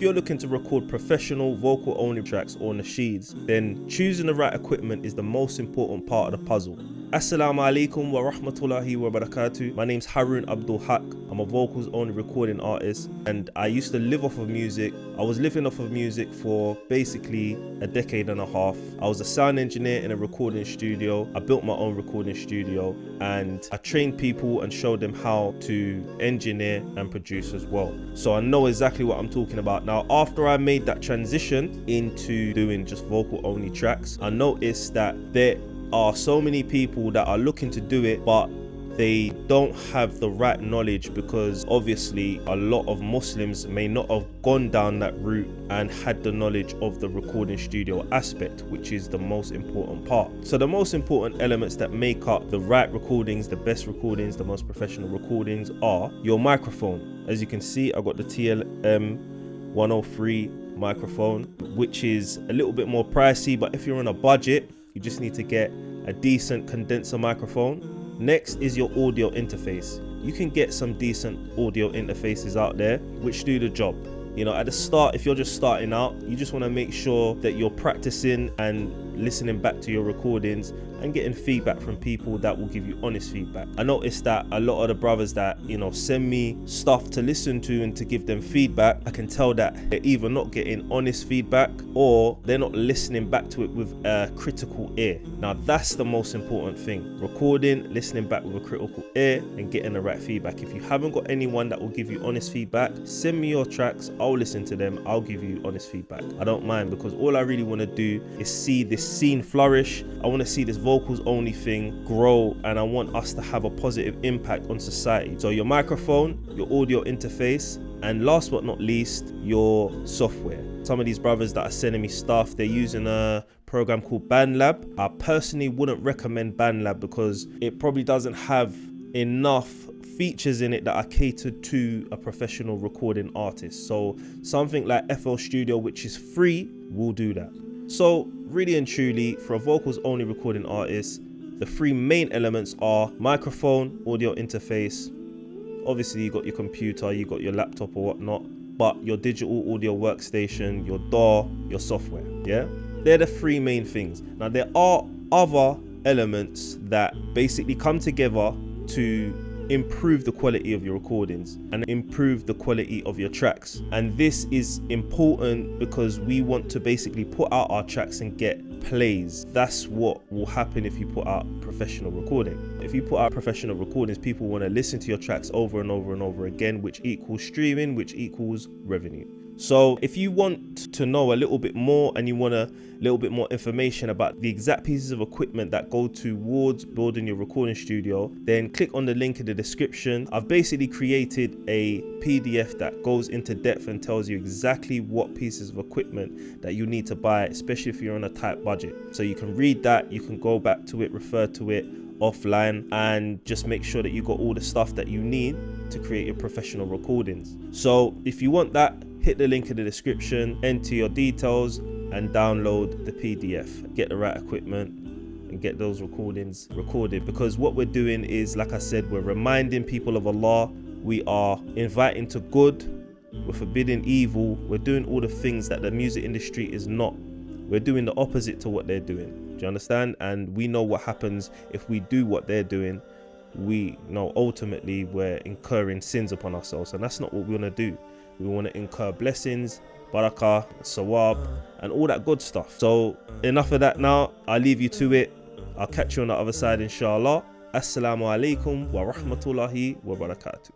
if you're looking to record professional vocal only tracks or nasheeds, then choosing the right equipment is the most important part of the puzzle. Assalamu alaikum wa rahmatullahi wa barakatuh. My name's Harun Abdul-Haqq. I'm a vocals only recording artist, and I used to live off of music. I was living off of music for basically a decade and a half. I was a sound engineer in a recording studio. I built my own recording studio, and I trained people and showed them how to engineer and produce as well. So I know exactly what I'm talking about. Now, after I made that transition into doing just vocal only tracks, I noticed that there are so many people that are looking to do it, but they don't have the right knowledge, because obviously a lot of Muslims may not have gone down that route and had the knowledge of the recording studio aspect, which is the most important part. So the most important elements that make up the right recordings, the best recordings, the most professional recordings are your microphone. As you can see, I've got the TLM 103 microphone, which is a little bit more pricey, but if you're on a budget, you just need to get a decent condenser microphone. Next is your audio interface. You can get some decent audio interfaces out there which do the job. You know, at the start, if you're just starting out, you just want to make sure that you're practicing and listening back to your recordings and getting feedback from people that will give you honest feedback. I noticed that a lot of the brothers that, you know, send me stuff to listen to and to give them feedback, I can tell that they're either not getting honest feedback or they're not listening back to it with a critical ear. Now, that's the most important thing. Recording, listening back with a critical ear and getting the right feedback. If you haven't got anyone that will give you honest feedback, send me your tracks. I'll listen to them. I'll give you honest feedback. I don't mind, because all I really want to do is see this scene flourish. I want to see this vocals only thing grow, and I want us to have a positive impact on society. So your microphone, your audio interface, and last but not least, your software. Some of these brothers that are sending me stuff, they're using a program called BandLab. I personally wouldn't recommend BandLab because it probably doesn't have enough features in it that are catered to a professional recording artist. So something like FL Studio, which is free, will do that. So really and truly, for a vocals only recording artist, the three main elements are microphone, audio interface. Obviously you got your computer, you got your laptop or whatnot, but your digital audio workstation, your DAW, your software. Yeah, they're the three main things. Now there are other elements that basically come together to improve the quality of your recordings and improve the quality of your tracks. And this is important because we want to basically put out our tracks and get plays. That's what will happen if you put out professional recording. If you put out professional recordings, people want to listen to your tracks over and over and over again, which equals streaming, which equals revenue. So if you want to know a little bit more and you want a little bit more information about the exact pieces of equipment that go towards building your recording studio, then click on the link in the description. I've basically created a PDF that goes into depth and tells you exactly what pieces of equipment that you need to buy, especially if you're on a tight budget. So you can read that, you can go back to it, refer to it offline, and just make sure that you got all the stuff that you need to create your professional recordings. So if you want that, hit the link in the description, enter your details and download the PDF. Get the right equipment and get those recordings recorded, because what we're doing is, like I said, we're reminding people of Allah. We are inviting to good, we're forbidding evil. We're doing all the things that the music industry is not. We're doing the opposite to what they're doing. Do you understand? And we know what happens if we do what they're doing. We know ultimately we're incurring sins upon ourselves, and that's not what we want to do. We want to incur blessings, barakah, sawab, and all that good stuff. So enough of that now. I'll leave you to it. I'll catch you on the other side, inshallah. Assalamu alaikum wa rahmatullahi wa barakatuh.